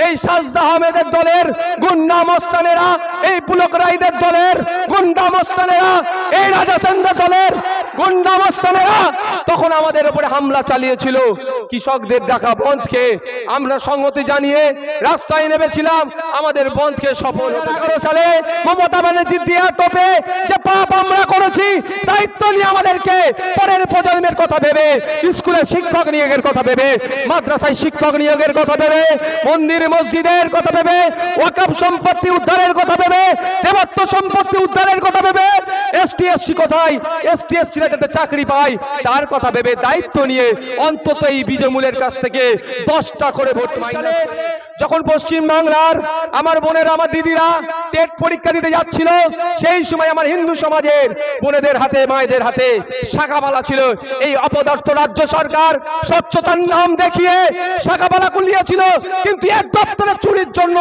এই সাজদা আহমেদের দলের গুন্ডা মস্তানেরা, এই পুলক রায়দের দলের গুন্ডা মস্তানেরা, এই রাজা সেনদের দলের গুন্ডা মস্তানেরা তখন আমাদের উপরে হামলা চালিয়েছিল। কৃষকদের ডাকা বন্ধকে আমরা সংহতি জানিয়ে রাস্তায় নেমেছিলাম, আমাদের বন্ধকে সফল হতে। 11 সালে মমতা ব্যানার্জি দেয়া টোপে যে পাপ আমরা করেছি, দায়িত্ব নিয়ে আমাদেরকে পরের প্রজন্মের কথা ভেবে, স্কুলে শিক্ষক নিয়োগের কথা ভেবে, মাদ্রাসায় শিক্ষক নিয়োগের কথা ভেবে, মন্দির মসজিদের কথা ভেবে, ওয়াকফ সম্পত্তি উদ্ধারের কথা ভেবে, দেবত্ব সম্পত্তি উদ্ধারের কথা ভেবে, এসটি এসসি কোথায়, এসটি এসসিরা যাতে চাকরি পায় তার কথা ভেবে দায়িত্ব নিয়ে অন্তত এই বিজেমূলের কাছ থেকে 10টা করে ভোট মাইনাস। যখন পশ্চিম বাংলার আমার বোনেরা, আমার দিদিরা টেট পরীক্ষা দিতে যাচ্ছিল, সেই সময় আমার হিন্দু সমাজের বোনেদের হাতে, মায়েদের হাতে শাখাবালা ছিল। এই অপদার্থ রাজ্য সরকার স্বচ্ছতার নাম দেখিয়ে শাখাবালা কুলিয়েছিল, কিন্তু এক দপ্তরে চুরির জন্য,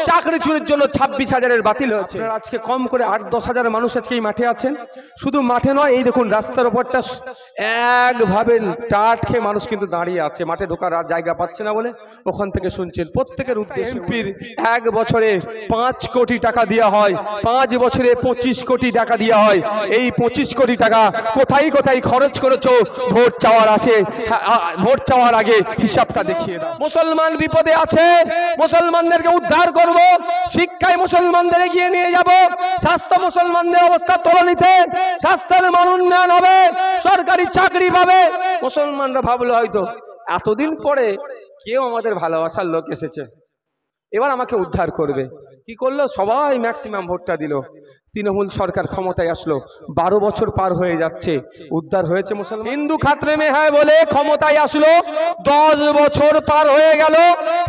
চাকরি চুরির জন্য 26,000-এর বাতিল হয়েছে। আজকে কম করে 8-10 হাজার মানুষ আজকে এই মাঠে আছেন। শুধু মাঠে নয়, এই দেখুন রাস্তার উপরটা একভাবে টাট খেয়ে মানুষ কিন্তু দাঁড়িয়ে আছে, মাঠে ঢোকার জায়গা পাচ্ছে না বলে। ওখান থেকে শুনছেন প্রত্যেকের উদ্দেশ্যে এমপির 1 বছরে 5 কোটি টাকা দেওয়া হয়, 5 বছরে 25 কোটি টাকা দেওয়া হয়। এই 25 কোটি টাকা কোথায় কোথায় খরচ করেছো ভোট চাওয়ার আছে, ভোট চাওয়ার আগে হিসাবটা দেখিয়ে দাও। মুসলমান বিপদে আছে, মুসলমানদেরকে উদ্ধার করব, শিক্ষায় মুসলমানদের এগিয়ে নিয়ে যাব, স্বাস্থ্য মুসলমানদের অবস্থা তলানিতে, স্বাস্থ্যের মান উন্নয়ন হবে, সরকারি চাকরি পাবে। মুসলমানরা ভাবলো হয়তো এতদিন পরে কেউ আমাদের ভালোবাসার লোক এসেছে, এবার আমাকে উদ্ধার করবে। কি করলো? সবাই ম্যাক্সিমাম ভোটটা দিল, তৃণমূল সরকার ক্ষমতায় আসলো। 12 বছর পার হয়ে যাচ্ছে, উদ্ধার হয়েছে মুসলমান? হিন্দু খাতরে মে হ্যায় বলে ক্ষমতায় আসলো, 10 বছর পার হয়ে গেল,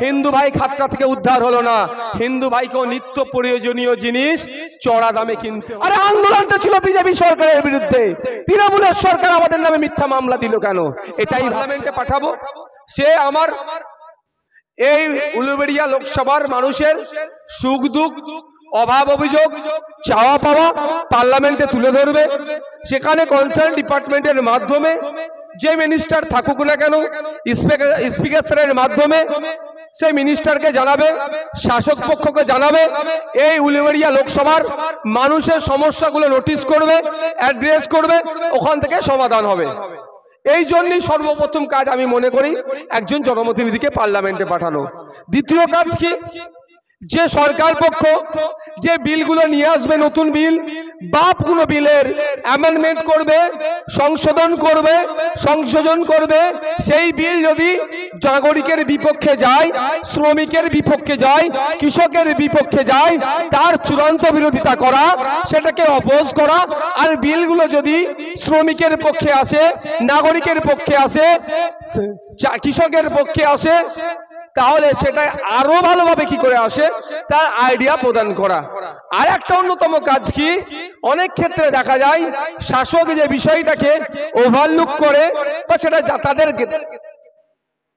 হিন্দু ভাই খাতরা থেকে উদ্ধার হলো না। হিন্দু ভাইকেও নিত্য প্রয়োজনীয় জিনিস চড়া দামে কিনতে। আরে আন্দোলনটা ছিল বিজেপি সরকারের বিরুদ্ধে, তৃণমূলের সরকার আমাদের নামে মিথ্যা মামলা দিল কেন? এটাই পার্লামেন্টে পাঠাবো। সে আমার এই উলুবেড়িয়া লোকসভার মানুষের সুখ দুঃখ, অভাব অভিযোগ, চাওয়া পাওয়া পার্লামেন্টে তুলে ধরবে। সেখানে কনসার্ন ডিপার্টমেন্টের মাধ্যমে যে মিনিস্টার থাকুক না কেন, স্পিকার স্যারের মাধ্যমে সেই মিনিস্টারকে জানাবে, শাসক পক্ষকে জানাবে, এই উলুবেড়িয়া লোকসভার মানুষের সমস্যাগুলো নোটিশ করবে, অ্যাড্রেস করবে, ওখান থেকে সমাধান হবে। এই জন্যই সর্বপ্রথম কাজ আমি মনে করি একজন জনপ্রতিনিধিকে পার্লামেন্টে পাঠানো। দ্বিতীয় কাজ কি? যে সরকার পক্ষ যে বিলগুলো নিয়ে আসবে, নতুন বিল বা কোনো বিলের অ্যামেন্ডমেন্ট করবে, সংশোধন করবে, সংযোজন করবে, সেই বিল যদি নাগরিকের বিপক্ষে যায়, শ্রমিকের বিপক্ষে যায়, কৃষকের বিপক্ষে যায়, তার চূড়ান্ত বিরোধিতা করা, সেটাকে অপোজ করা। আর বিলগুলো যদি শ্রমিকের পক্ষে আসে, নাগরিকের পক্ষে আসে, কৃষকের পক্ষে আসে, তাহলে সেটা আরো ভালোভাবে কি করে আসে তার আইডিয়া প্রদান করা। আর একটা অন্যতম কাজ কি, অনেক ক্ষেত্রে দেখা যায় শাসক যে বিষয়টাকে ওভারলুক করে বা সেটা তাদের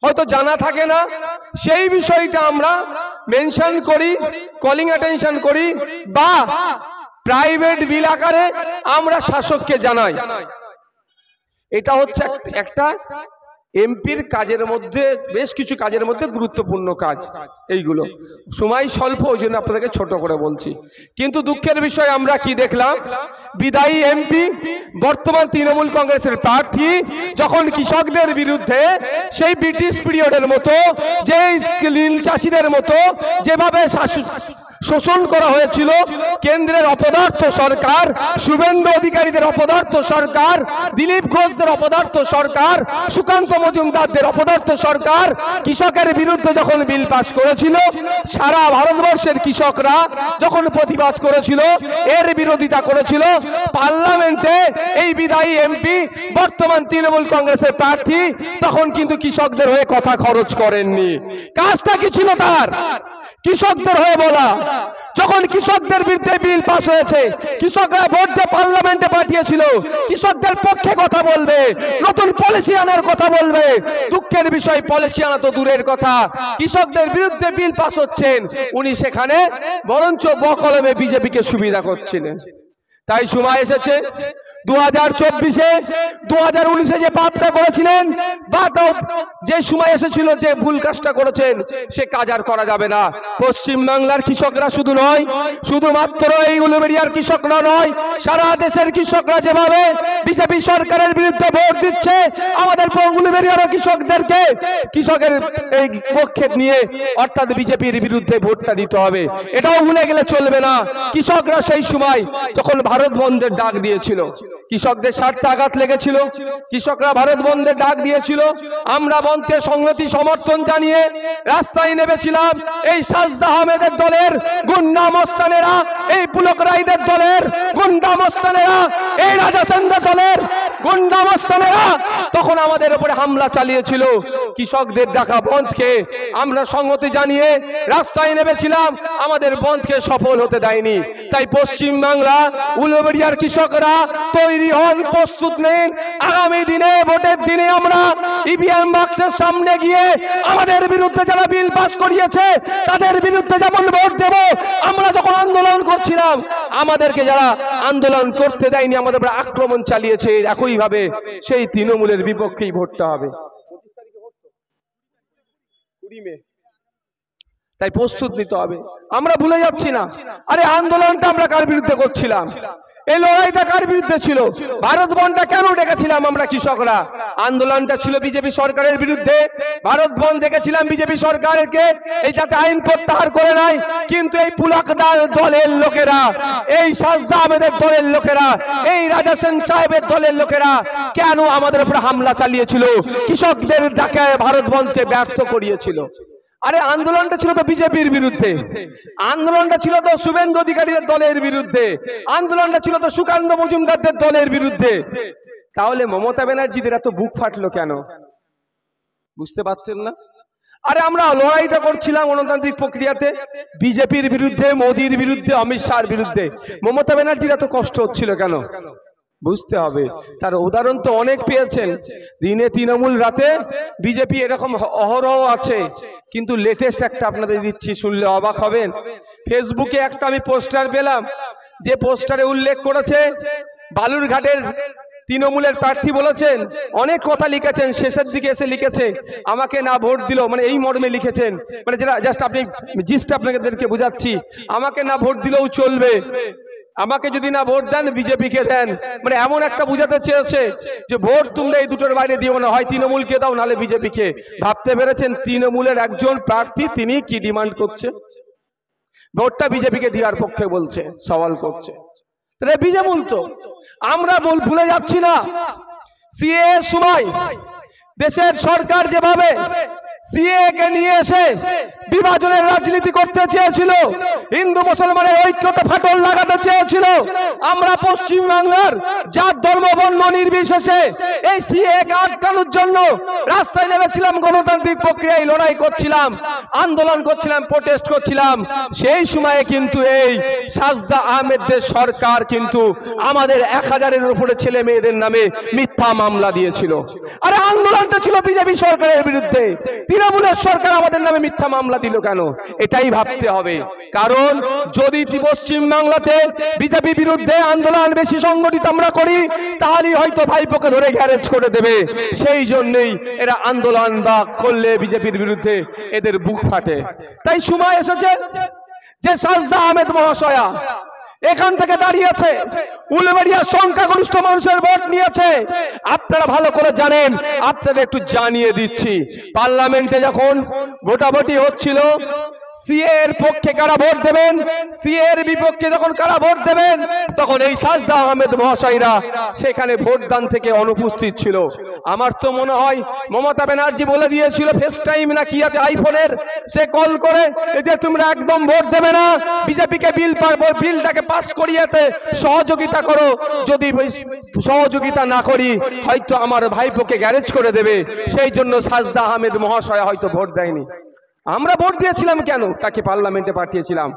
হয়তো জানা থাকে না, সেই বিষয়টা আমরা মেনশন করি, কলিং অ্যাটেনশন করি, বা প্রাইভেট বিল আকারে আমরা শাসককে জানাই। এটা হচ্ছে একটা এমপির কাজের মধ্যে, বেশ কিছু কাজের মধ্যে গুরুত্বপূর্ণ কাজ। এইগুলো সময় স্বল্প, ওই জন্য আপনাদেরকে ছোট করে বলছি। কিন্তু দুঃখের বিষয় আমরা কি দেখলাম, বিদায়ী এমপি বর্তমান তৃণমূল কংগ্রেসের প্রার্থী যখন কৃষকদের বিরুদ্ধে সেই ব্রিটিশ পিরিয়ডের মতো, যে নীল চাষিদের মতো যেভাবে শোষণ করা হয়েছিল, কেন্দ্রের অপদার্থ সরকার, শুভেন্দু অধিকারীদের অপদার্থ সরকার, দিলীপ ঘোষদের অপদার্থ সরকার, সুকান্ত মজুমদারদের অপদার্থ সরকার কৃষকের বিরুদ্ধে যখন বিল পাস করেছিল, সারা ভারতবর্ষের কৃষকরা যখন প্রতিবাদ করেছিল, এর বিরোধিতা করেছিল, পার্লামেন্টে এই বিদায়ী এমপি বর্তমান তৃণমূল কংগ্রেসের প্রার্থী তখন কিন্তু কৃষকদের হয়ে কথা খরচ করেননি। কাজটা কি ছিল তার? কৃষকদের হয়ে বলা। যখন কৃষকদের বিরুদ্ধে বিল পাস হয়েছে, কৃষকরা ভোট দিয়ে পার্লামেন্টে পাঠিয়েছিল, কৃষকদের পক্ষে কথা বলবে, নতুন পলিসি আনার কথা বলবে। দুঃখের বিষয়, পলিসি আনা তো দূরের কথা, কৃষকদের বিরুদ্ধে বিল পাস হচ্ছেন, উনি সেখানে বরঞ্চ বকলমে বিজেপিকে সুবিধা করছিলেন। তাই সময় এসেছে 2024-এ 2019-এ যে পাপটা করেছিলেন বা যে সময় এসেছিল যে ভুল কাজটা করেছেন সে কাজ আর করা যাবে না। পশ্চিম বাংলার কৃষকরা শুধু নয়, শুধুমাত্র এই উলুবেড়িয়ার কৃষকরা নয়, সারা দেশের কৃষকরা যেভাবে বিজেপি সরকারের বিরুদ্ধে ভোট দিচ্ছে, আমাদের উলুবেড়িয়ার কৃষকদেরকে কৃষকের এই পক্ষে নিয়ে অর্থাৎ বিজেপির বিরুদ্ধে ভোটটা দিতে হবে। এটাও ভুলে গেলে চলবে না। কৃষকরা সেই সময় যখন ভারত বন্ধের ডাক দিয়েছিল, কৃষকদের স্বার্থে আঘাত লেগেছিল, কৃষকরা ভারত বন্ধের ডাক দিয়েছিল, আমরা বন্ধে সংহতি সমর্থন জানিয়ে রাস্তায় নেমেছিলাম। এই সাজদা আহমেদের দলের গুন্ডা মস্তানেরা, এই পুলক রায়দের দলের গুন্ডা মস্তানেরা, এই রাজা সেনদের দলের গুন্ডা মস্তানেরা তখন আমাদের উপরে হামলা চালিয়েছিল। কৃষকদের ডাকা বন্ধকে আমরা সংহতি জানিয়ে রাস্তায় নেমেছিলাম, আমাদের বন্ধকে সফল হতে দেয়নি। তাই পশ্চিম বাংলা উলুবেড়িয়ার কৃষকরা তৈরি হন, প্রস্তুত নেন। আগামী দিনে ভোটের দিনে আমরা ইভিএম বাক্সের সামনে গিয়ে আমাদের বিরুদ্ধে যারা বিল পাস করিয়েছে তাদের বিরুদ্ধে যেমন ভোট দেব, আমরা যখন আন্দোলন করছিলাম আমাদেরকে যারা আন্দোলন করতে দেয়নি, আমাদের উপর আক্রমণ চালিয়েছে, একইভাবে সেই তৃণমূলের বিপক্ষেই ভোটটা হবে। তাই প্রস্তুত নিতে হবে। আমরা ভুলে যাচ্ছি না, আরে আন্দোলনটা আমরা কার বিরুদ্ধে করছিলাম, এই লড়াইটা কার বিরুদ্ধে ছিল, ভারত বন্ধটা কেন ডেকেছিলাম আমরা কৃষকরা? আন্দোলনটা ছিল বিজেপি সরকারের বিরুদ্ধে। ভারত বন্ধ ডেকেছিলাম বিজেপি সরকারকে এই যাতে আইন প্রত্যাহার করে নেয়। কিন্তু এই পুলাকদার দলের লোকেরা, এই সাজদা আহমেদের দলের লোকেরা, এই রাজা সেন সাহেবের দলের লোকেরা কেন আমাদের উপর হামলা চালিয়েছিল, কৃষকদের ডাকে ভারত বন্ধকে ব্যর্থ করিয়েছিল? আরে আন্দোলনটা ছিল তো বিজেপির বিরুদ্ধে, আন্দোলনটা ছিল তো শুভেন্দু অধিকারীদের দলের বিরুদ্ধে, আন্দোলনটা ছিল তো সুকান্ত মজুমদারদের দলের বিরুদ্ধে। তাহলে মমতা ব্যানার্জিদের এত বুক ফাটলো কেন? বুঝতে পারছেন না? আরে আমরা লড়াইটা করছিলাম গণতান্ত্রিক প্রক্রিয়াতে বিজেপির বিরুদ্ধে, মোদির বিরুদ্ধে, অমিত শাহর বিরুদ্ধে। মমতা ব্যানার্জির এত কষ্ট হচ্ছিল কেন? বুঝতে হবে। তার উদাহরণ তো অনেক পেয়েছেন। দিনে তৃণমূল, রাতে বিজেপি, এরকম অহরহ আছে। কিন্তু লেটেস্ট একটা আপনাদের দিচ্ছি, শুনলে অবাক হবেন। ফেসবুকে একটা আমি পোস্টার পেলাম, যে পোস্টারে উল্লেখ করেছে বালুরঘাটের তৃণমূলের প্রার্থী বলেছেন, অনেক কথা লিখেছেন, শেষের দিকে এসে লিখেছে আমাকে না ভোট দিল, মানে এই মর্মে লিখেছেন, মানে যেটা জাস্ট আপনি জিস্টটা আপনাদেরকে বোঝাচ্ছি, আমাকে না ভোট দিলেও চলবে, আমাকে যদি না ভোট দেন বিজেপিকে দেন। মানে এমন একটা বুঝাতে চেয়েছে যে ভোট তোমরা এই দুটোর বাইরে দিও না, হয় তৃণমূলকে দাও নাহলে বিজেপিকে। ভাবতে পেরেছেন তৃণমূলের একজন প্রার্থী তিনি কি ডিমান্ড করছে? ভোটটা বিজেপিকে দেওয়ার পক্ষে বলছে, সওয়াল করছে। তাহলে বিজেপি তো আমরা ভুলে যাচ্ছি না। সিএ এর সময় দেশের সরকার যেভাবে সিএ কে নিয়ে এসে বিভাজনের রাজনীতি করতে চেয়েছিল, হিন্দু মুসলমানের ঐক্যতে ফাটল লাগাতে চেয়েছিল, আমরা পশ্চিম বাংলার জাত ধর্ম বর্ণ নির্বিশেষে এই সিএ কে আটকানোর জন্য রাস্তায় নেমেছিলাম, গণতান্ত্রিক প্রক্রিয়ায় লড়াই করছিলাম, আন্দোলন করছিলাম, প্রোটেস্ট করছিলাম। সেই সময়ে কিন্তু এই সাজদা আহমেদদের সরকার কিন্তু আমাদের 1000-এর উপরে ছেলে মেয়েদের নামে মিথ্যা মামলা দিয়েছিল। আরে আন্দোলনটা ছিল বিজেপি সরকারের বিরুদ্ধে, তৃণমূলের সরকার আমাদের নামে মিথ্যা মামলা দিল কেন? এটাই ভাবতে হবে। কারণ যদি পশ্চিম বাংলাতে বিজেপি বিরুদ্ধে আন্দোলন বেশি সংগঠিত আমরা করি, তাহলেই হয়তো ভাইপোকে ধরে গ্যারেজ করে দেবে। সেই জন্যই এরা আন্দোলন বা করলে বিজেপির বিরুদ্ধে এদের বুক ফাটে। তাই সময় এসেছে যে সাজদা আহমেদ মহাশয়া এখান থেকে দাঁড়িয়েছে, উলুবেড়িয়ার সংখ্যাগরিষ্ঠ মানুষের ভোট নিয়েছে। আপনারা ভালো করে জানেন, আপনাদের একটু জানিয়ে দিচ্ছি। পার্লামেন্টে যখন ভোটাভুটি হচ্ছিল, সিএ এর পক্ষে কারা ভোট দেবেন, সিএ এর বিপক্ষে যখন কারা ভোট দেবেন, তখন এই সাজদা আহমেদ মহাশয়রা সেখানে ভোটদান থেকে অনুপস্থিত ছিল। আমার তো মনে হয় মমতা ব্যানার্জি বলে দিয়েছিল ফেস টাইম না কি আছে আইফোনের, সে কল করে যে তোমরা একদম ভোট দেবে না, বিজেপিকে বিলটাকে পাস করিয়েতে সহযোগিতা করো, যদি সহযোগিতা না করি হয়তো আমার ভাইপোকে গ্যারেজ করে দেবে। সেই জন্য সাজদা আহমেদ মহাশয় হয়তো ভোট দেয়নি। আমরা ভোট দিয়েছিলাম কেন? তাকে পার্লামেন্টে পাঠিয়েছিলাম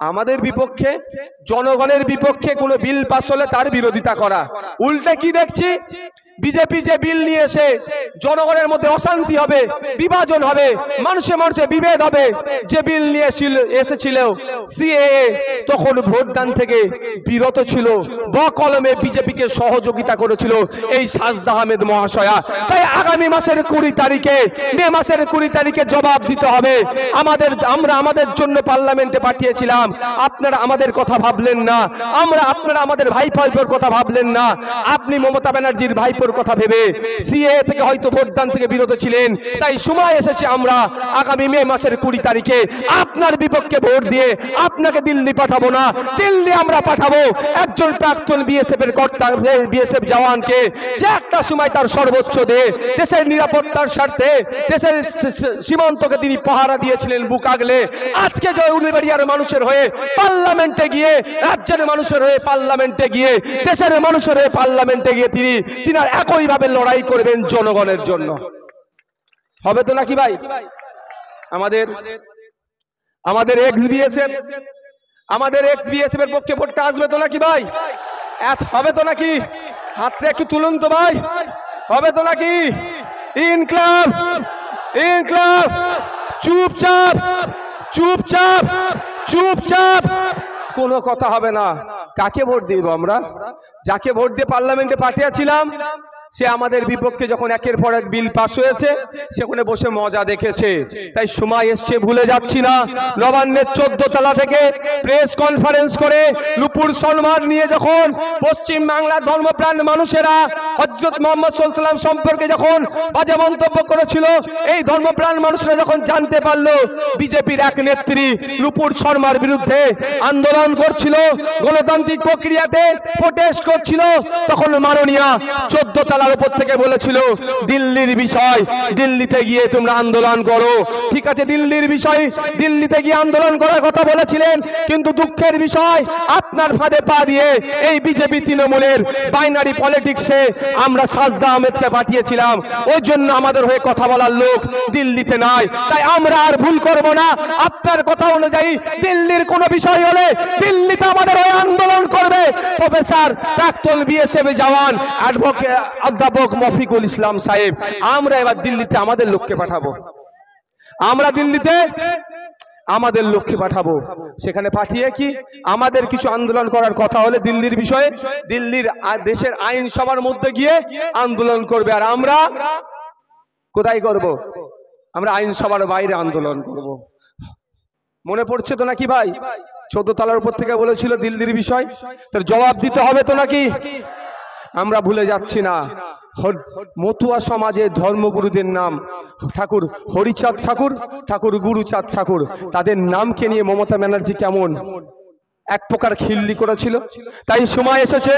আমাদের বিপক্ষে, জনগণের বিপক্ষে কোনো বিল পাস হলে তার বিরোধিতা করা। উল্টে কি দেখছি, বিজেপি যে বিল নিয়ে এসে জনগণের মধ্যে অশান্তি হবে, বিভাজন হবে, মানুষে মানুষে বিভেদ হবে, যে বিল নিয়ে এসেছিল সিএএ, তখন ভোটদান থেকে বিরত ছিল, বকলমে বিজেপিকে সহযোগিতা করেছিল এই সাজদা আহমেদ মহাশয়া। তাই আগামী মাসের 20 তারিখে, মে মাসের 20 তারিখে জবাব দিতে হবে। আমরা আমাদের জন্য পার্লামেন্টে পাঠিয়েছিলাম, আপনারা আমাদের কথা ভাবলেন না, আপনারা আমাদের ভাইপোর কথা ভাবলেন না, আপনি মমতা ব্যানার্জির ভাইপোর কথা ভেবে সিএএ থেকে হয়তো ভোটদান থেকে বিরত ছিলেন। তাই সময় এসেছে আমরা আগামী মে মাসের 20 তারিখে আপনার বিপক্ষে ভোট দিয়ে আপনাকে দিল্লি পাঠাবো না, দিল্লি আমরা পাঠাবো একজন প্রাক্তন বিএসএফ এর কর্তা, বিএসএফ জওয়ানকে, যে একটা সময় তার সর্বোচ্চ দিয়ে দেশের নিরাপত্তার স্বার্থে দেশের সীমান্তকে তিনি পাহারা দিয়েছিলেন বুক আগলে। আজকে যে উলুবেড়িয়ার মানুষের হয়ে পার্লামেন্টে গিয়ে, রাজ্যের মানুষের হয়ে পার্লামেন্টে গিয়ে, দেশের মানুষের হয়ে পার্লামেন্টে গিয়ে তিনি একইভাবে লড়াই করবেন জনগণের জন্য। হবে তো নাকি ভাই? আমাদের এক্স বিএসএফ এর পক্ষে ভোটটা আসবে তো নাকি ভাই? হবে তো নাকি? হাতটা একটু তুলুন তো ভাই। হবে তো নাকি? ইনকলাব, ইনকলাব। চুপচাপ, চুপচাপ, চুপচাপ, কোনো কথা হবে না। কাকে ভোট দিব আমরা? যাকে ভোট দিয়ে পার্লামেন্টে পাঠিয়েছিলাম, সে আমাদের বিপক্ষে যখন একের পর এক বিল পাস হয়েছে সেখানে বসে মজা দেখেছে। তাই সময় এসছে, ভুলে যাচ্ছি না। নবান্নের 14 তলা থেকে প্রেস কনফারেন্স করে নুপুর সম্মান নিয়ে যখন পশ্চিম বাংলার ধর্মপ্রাণ মানুষেরা হযরত মুহাম্মদ সাল্লাল্লাহু আলাইহি ওয়াসাল্লাম সম্পর্কে যখন বাজে মন্তব্য করেছিল, এই ধর্মপ্রাণ মানুষরা যখন জানতে পারলো বিজেপির এক নেত্রী নুপুর শর্মার বিরুদ্ধে আন্দোলন করছিল, গণতান্ত্রিক প্রক্রিয়াতে প্রোটেস্ট করছিল, তখন মাননীয়া 14 তলা উপর থেকে বলেছিল দিল্লির বিষয়, দিল্লিতে গিয়ে তোমরা আন্দোলন করো। ঠিক আছে, দিল্লির বিষয়, দিল্লিতে গিয়ে আন্দোলন করার কথা বলেছিলেন, কিন্তু দুঃখের বিষয় আপনার ফাঁদে পা দিয়ে এই বিজেপি তৃণমূলের বাইনারি পলিটিক্সে আমরা সাজদা আহমেদকে পাঠিয়েছিলাম। ওই জন্য আমাদের হয়ে কথা বলার লোক দিল্লিতে নাই। তাই আমরা আর ভুল করব না। আপনার কথা অনুযায়ী দিল্লির কোনো বিষয় হলে দিল্লিতে আমাদের হয়ে আন্দোলন করবে প্রফেসর, প্রাক্তন বিএসএফ জওয়ান, অধ্যাপক মফিকুল ইসলাম সাহেব। আমরা এবার দিল্লিতে আমাদের লোককে পাঠাবো, আমরা দিল্লিতে আমাদের লোককে পাঠাবো। সেখানে পাঠিয়ে কি আমাদের কিছু আন্দোলন করার কথা হলে দিল্লির বিষয়ে, দিল্লির দেশের আইনসভার মধ্যে গিয়ে আন্দোলন করবে। আর আমরা কোথায় করব? আমরা আইনসভার বাইরে আন্দোলন করব। মনে পড়ছে তো নাকি ভাই? 14 তলার উপর থেকে বলেছিল দিল্লির বিষয়, তার জবাব দিতে হবে তো নাকি? আমরা ভুলে যাচ্ছি না। মতুয়া সমাজে ধর্মগুরুদের নাম ঠাকুর হরিচাঁদ ঠাকুর, ঠাকুর গুরুচাঁদ ঠাকুর, তাদের নামকে নিয়ে মমতা ব্যানার্জি কেমন এক প্রকার খিল্লি করেছিল। তাই সময় এসেছে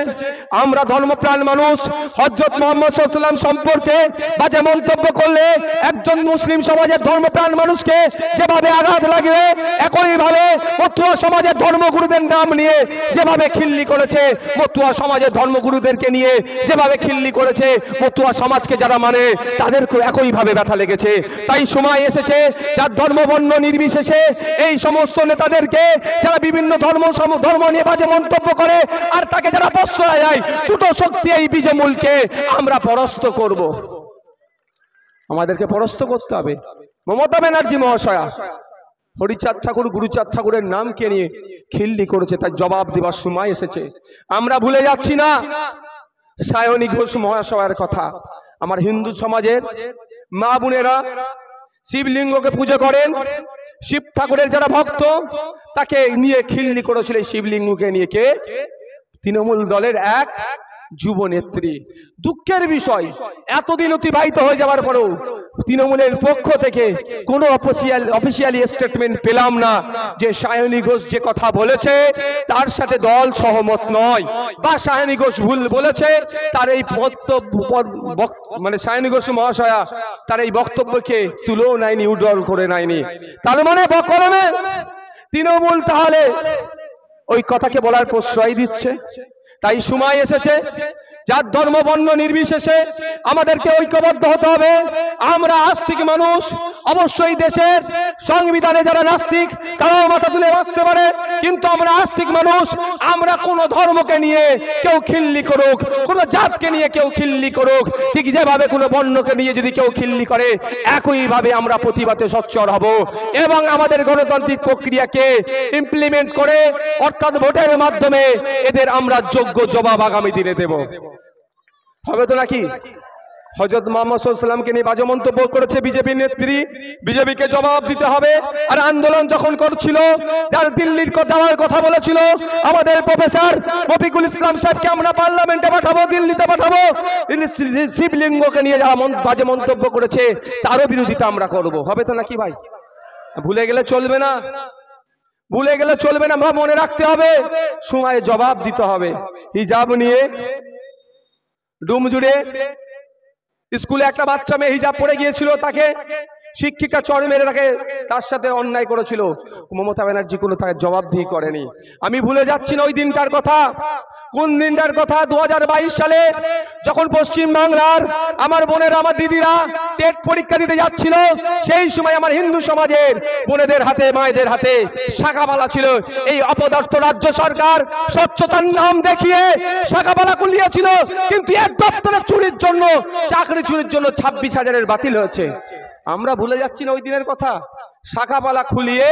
আমরা ধর্মপ্রাণ মানুষ হযরত মুহাম্মদ সাল্লাল্লাহু আলাইহি ওয়াসাল্লাম সম্পর্কে বাজে মন্তব্য করলে একজন মুসলিম সমাজের ধর্মপ্রাণ মানুষকে যেভাবে আঘাত লাগবে, একইভাবে মতুয়া সমাজের ধর্মগুরুদের নাম নিয়ে যেভাবে খিল্লি করেছে, মতুয়া সমাজের ধর্মগুরুদেরকে নিয়ে যেভাবে খিল্লি করেছে, মতুয়া সমাজকে যারা মানে তাদেরকে একইভাবে ব্যথা লেগেছে। তাই সময় এসেছে যার ধর্ম বর্ণ নির্বিশেষে এই সমস্ত নেতাদেরকে, যারা বিভিন্ন ধর্ম নিয়ে বাজে মন্তব্য করে আর তাকে যারা প্রশ্রয় দেয়, দুটো শক্তি এই বিজেমূলকে আমরা পরাস্ত করব। আমাদেরকে পরাস্ত করতে হবে। মমতা ব্যানার্জি মহাশয়া হরিচাঁদ ঠাকুর, গুরুচাঁদ ঠাকুরের নামকে নিয়ে খিল্লি করেছে, তার জবাব দেওয়ার সময় এসেছে। আমরা ভুলে যাচ্ছি না সায়নী ঘোষ মহাশয়ের কথা। আমার হিন্দু সমাজের মা বোনেরা শিবলিঙ্গকে পুজো করেন, শিব ঠাকুরের যারা ভক্ত তাকে নিয়ে খিল্লি করেছিল। শিবলিঙ্গকে নিয়ে কে? তৃণমূল দলের এক যুব নেত্রী। দুঃখের বিষয় এতদিন অতিবাহিত হয়ে যাওয়ার পরেও তৃণমূলের পক্ষ থেকে কোনো অফিসিয়ালি স্টেটমেন্ট পেলাম না যে সায়নী ঘোষ যে কথা বলেছে তার সাথে দল সহমত নয়, বা সায়নী ঘোষ ভুল বলেছে, তার এই বক্তব্য মানে সায়নী ঘোষ মহাশয়া তার এই বক্তব্যকে তুলেও নেয়নি, উড্ডল করে নেয়নি। তার মানে বকলমে তৃণমূল তাহলে ওই কথাকে বলার প্রশ্রয় দিচ্ছে। তাই সময় এসেছে যার ধর্ম বর্ণ নির্বিশেষে আমাদেরকে ঐক্যবদ্ধ হতে হবে। আমরা আস্তিক মানুষ, অবশ্যই দেশের সংবিধানে যারা নাস্তিক তারাও মাথা তুলে বাঁচতে পারে, কিন্তু আমরা আস্তিক মানুষ। আমরা কোন ধর্মকে নিয়ে কেউ খিল্লি করুক, কোন জাতকে নিয়ে কেউ খিল্লি করুক, ঠিক যেভাবে কোন বর্ণকে নিয়ে যদি কেউ খিল্লি করে, একইভাবে আমরা প্রতিবাদে সোচ্চার হব এবং আমাদের গণতান্ত্রিক প্রক্রিয়াকে ইমপ্লিমেন্ট করে, অর্থাৎ ভোটের মাধ্যমে এদের আমরা যোগ্য জবাব আগামী দিনে দেব। হবে তো নাকি? হযরত মুহাম্মদ সাল্লাল্লাহু আলাইহি ওয়াসাল্লামকে নিয়ে বাজে মন্তব্য করেছে বিজেপি নেত্রী, বিজেপিকে জবাব দিতে হবে। আর আন্দোলন যখন করছিল, যার দিল্লির যাওয়ার কথা বলেছিল, আমাদের প্রফেসর রফিকুল ইসলাম সাহেবকে আমরা পার্লামেন্টে পাঠাবো, দিল্লিতে পাঠাবো। শিবলিঙ্গকে নিয়ে যারা বাজে মন্তব্য করেছে তারও বিরোধিতা আমরা করব। হবে তো নাকি ভাই? ভুলে গেলে চলবে না, ভুলে গেলে চলবে না, মনে রাখতে হবে, সময়ে জবাব দিতে হবে। হিজাব নিয়ে ডুমজুড়ে স্কুলে একটা বাচ্চা মেয়ে হিজাব পরে গিয়েছিল, তাকে শিক্ষিকা চড় মেরে তার সাথে অন্যায় করেছিল। মমতা ব্যানার্জি কোনো তাকে জবাবদিহি করেনি। আমি ভুলে যাচ্ছি না ওই দিনটার কথা। কোন দিনটার কথা? 2022 সালে যখন পশ্চিম বাংলার আমার বোনেরা, আমার দিদিরা টেট পরীক্ষা দিতে যাচ্ছিল, সেই সময় আমার হিন্দু সমাজের বোনেদের হাতে, মায়েদের হাতে শাখাবালা ছিল। এই অপদার্থ রাজ্য সরকার স্বচ্ছতার নাম দেখিয়ে শাখাবালা খুলিয়েছিল, কিন্তু এক দপ্তরে চুরির জন্য, চাকরি চুরির জন্য 26,000-এর বাতিল হয়েছে। আমরা ভুলে যাচ্ছি না ওই দিনের কথা। শাখাপালা খুলিয়ে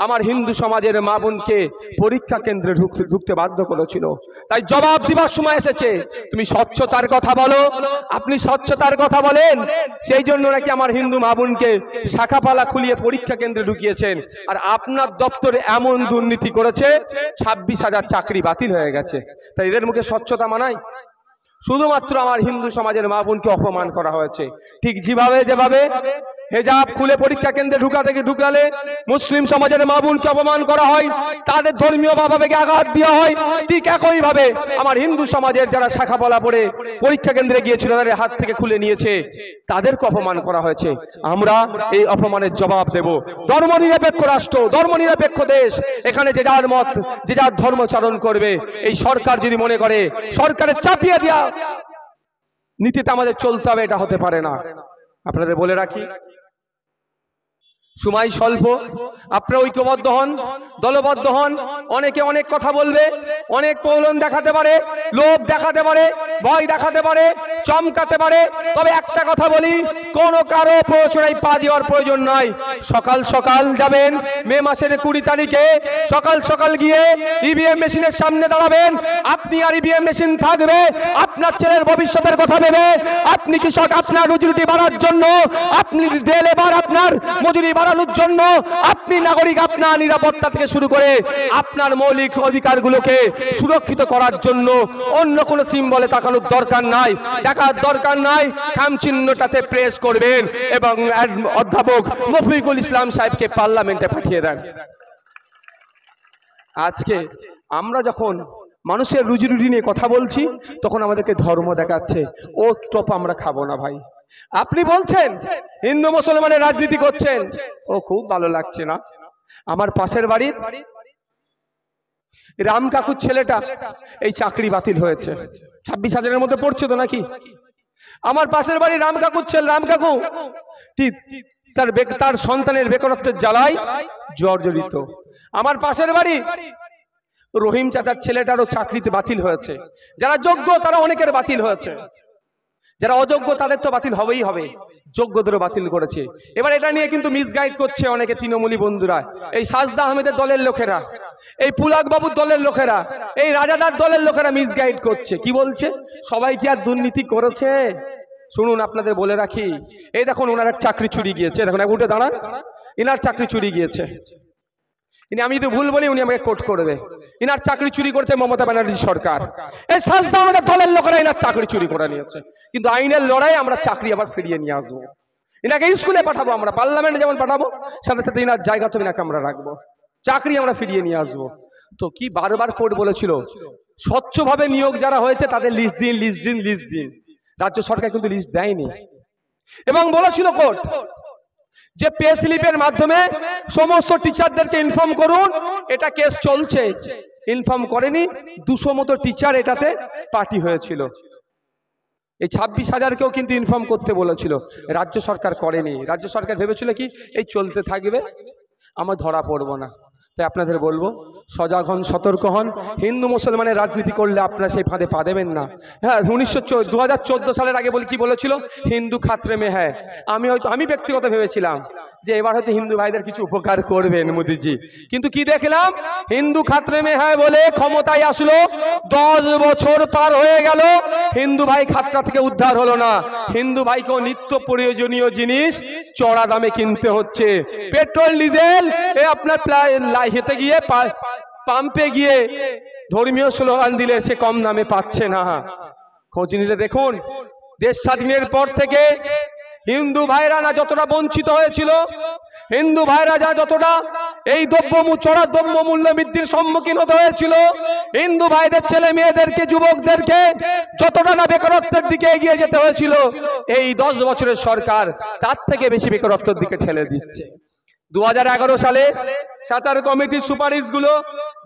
আমার হিন্দু সমাজের মা বোনকে পরীক্ষা কেন্দ্রে ঢুকতে বাধ্য করেছিল। তাই জবাব দিবার সময় এসেছে। তুমি স্বচ্ছতার কথা বলো, আপনি স্বচ্ছতার কথা বলেন, সেই জন্য নাকি আমার হিন্দু মা বোনকে শাখাপালা খুলিয়ে পরীক্ষা কেন্দ্রে ঢুকিয়েছেন। আর আপনার দপ্তরে এমন দুর্নীতি করেছে 26,000 চাকরি বাতিল হয়ে গেছে। তাই এদের মুখে স্বচ্ছতা মানায়? শুধুমাত্র আমার হিন্দু সমাজের মা বোনকে অপমান করা হয়েছে। ঠিক যেভাবে হেজাব খুলে পরীক্ষা কেন্দ্রে ঢুকালে মুসলিম সমাজের মা বোনকে অপমান করা হয়, তাদের ধর্মীয় ভাবাবেগে আঘাত দেওয়া হয়, ঠিক একইভাবে আমার হিন্দু সমাজের যারা শাখাপলা পড়ে পরীক্ষা কেন্দ্রে গিয়েছিল, তাদের হাত থেকে খুলে নিয়েছে, তাদেরকে অপমান করা হয়েছে। আমরা এই অপমানের জবাব দেব। ধর্মনিরপেক্ষ রাষ্ট্র, ধর্মনিরপেক্ষ দেশ, এখানে যে যার মত, যে যার ধর্মচারণ করবে। এই সরকার যদি মনে করে সরকারের চাপিয়ে দেওয়া নীতিতে আমাদের চলতে হবে, এটা হতে পারে না। আপনাদের বলে রাখি, সময় স্বল্প, আপনারা ঐক্যবদ্ধ হন, দলবদ্ধ হন। অনেকে অনেক কথা বলবে, অনেক প্রলোভন দেখাতে পারে, লোভ দেখাতে পারে, ভয় দেখাতে পারে, চমকাতে পারে। তবে একটা কথা বলি, কোনো কারো প্ররোচনায় পা দেওয়ার প্রয়োজন নয়। সকাল সকাল যাবেন, মে মাসের 20 তারিখে সকাল সকাল গিয়ে ইভিএম মেশিনের সামনে দাঁড়াবেন। আপনি আর ইভিএম মেশিন থাকবে, আপনার ছেলের ভবিষ্যতের কথা ভেবে, আপনি কৃষক, আপনার রুজি রুটি বাড়ার জন্য, আপনি লেবার, আপনার মজুরি বাড়ানোর জন্য, আপনি নাগরিক, আপনার নিরাপত্তা থেকে শুরু করে আপনার মৌলিক অধিকারগুলোকে সুরক্ষিত করার জন্য অন্য কোনো সিম্বলে তাকানোর দরকার নাই, দেখার দরকার নাই। খাম চিহ্নটাতে প্রেস করবেন এবং অধ্যাপক রফিকুল ইসলাম সাহেবকে পার্লামেন্টে পাঠিয়ে দেন। আজকে আমরা যখন মানুষের রুজি রুটি নিয়ে কথা বলছি, তখন আমাদেরকে ধর্ম দেখাচ্ছে। ও টপ আমরা খাবো না ভাই। আপনি বলছেন হিন্দু মুসলমানের রাজনীতি করছেন, ও খুব ভালো লাগছে না। আমার পাশের বাড়ির রাম কাকুর ছেলেটা এই চাকরি বাতিল হয়েছে, 26,000-এর মধ্যে পড়ছে তো নাকি? আমার পাশের বাড়ি রাম কাকুর ছেলে, রাম কাকু তার সন্তানের বেকারত্বের জ্বালায় জর্জরিত। আমার পাশের বাড়ি রহিম চাচার ছেলেটারও চাকরিতে বাতিল হয়েছে। যারা যোগ্য তারা অনেকের বাতিল হয়েছে, যারা অযোগ্য তাদের তো বাতিল হবেই হবে, যোগ্যদেরও বাতিল করেছে। এবার এটা নিয়ে কিন্তু মিসগাইড করছে অনেকে তৃণমূলী বন্ধুরা, এই সাজদা আহমেদের দলের লোকেরা, এই পুলাক বাবুর দলের লোকেরা, এই রাজাদার দলের লোকেরা মিসগাইড করছে। কি বলছে? সবাই কি আর দুর্নীতি করেছে? শুনুন, আপনাদের বলে রাখি, এই দেখুন ওনার এক চাকরি চুরি গিয়েছে, দেখুন উঠে দাঁড়ান, ইনার চাকরি চুরি গিয়েছে। আমি যদি ভুল বলি উনি আমাকে কোট করবে। ইনার চাকরি চুরি করছে মমতা ব্যানার্জি সরকার। এই সাজদা আমাদের দলের লোকেরা ইনার চাকরি চুরি করে নিয়েছে, কিন্তু আইনের লড়াই আমরা চাকরি আবার ফিরিয়ে নিয়ে আসবো। ইনাকে স্কুলে পাঠাবো, আমরা পার্লামেন্টে যেমন পাঠাবো, সাথে সাথে ইনার জায়গা তো ইনাকে আমরা রাখবো, চাকরি আমরা ফিরিয়ে নিয়ে আসবো। তো কি বারবার কোর্ট বলেছিল স্বচ্ছভাবে নিয়োগ যারা হয়েছে তাদের লিস্ট দিন, লিস্ট দিন, লিস্ট দিন। রাজ্য সরকার কিন্তু লিস্ট দেয়নি, এবং বলেছিল কোর্ট যে পে স্লিপের মাধ্যমে সমস্ত টিচারদেরকে ইনফর্ম করুন, এটা কেস চলছে। ইনফর্ম করেনি, 200 মতো টিচার এটাতে পার্টি হয়েছিল। এই 26,000কেও কিন্তু ইনফর্ম করতে বলেছিল, রাজ্য সরকার করেনি। রাজ্য সরকার ভেবেছিল কি এই চলতে থাকবে, আমার ধরা পড়বো না। তাই আপনাদের বলবো সজাগ হন, সতর্ক হন। হিন্দু মুসলমানের রাজনীতি করলে আপনারা সেই ফাঁদে পা দেবেন না। হ্যাঁ, 2014 সালের আগে বলে কি বলেছিল, হিন্দু খাতরে মে হ্যাঁ। আমি ব্যক্তিগত ভেবেছিলাম যে এবার হয়তো হিন্দু ভাইদের কিছু উপকার করবেন মোদিজি, কিন্তু কি দেখলাম, হিন্দু খাতরে মে হ্যাঁ বলে ক্ষমতায় আসলো, 10 বছর পার হয়ে গেল, হিন্দু ভাই খাতরা থেকে উদ্ধার হলো না। হিন্দু ভাইকেও নিত্য প্রয়োজনীয় জিনিস চড়া দামে কিনতে হচ্ছে। পেট্রোল ডিজেল আপনার হেঁটে গিয়ে পাম্পে গিয়ে ধর্মীয় স্লোগান দিলে সে কম দামে পাচ্ছে না। খোঁজ নিলে দেখুন, দেশ স্বাধীনের পর থেকে হিন্দু ভাইরা না যতটা বঞ্চিত হয়েছিল, হিন্দু ভাইরা যা যতটা এই চড়া দ্রব্য মূল্য বৃদ্ধির সম্মুখীন হতে হয়েছিল, হিন্দু ভাইদের ছেলে মেয়েদেরকে যুবকদেরকে যতটা না বেকারত্বের দিকে এগিয়ে যেতে হয়েছিল, এই 10 বছরের সরকার তার থেকে বেশি বেকারত্বের দিকে ঠেলে দিচ্ছে। 2011 সালে সাচার কমিটির সুপারিশগুলো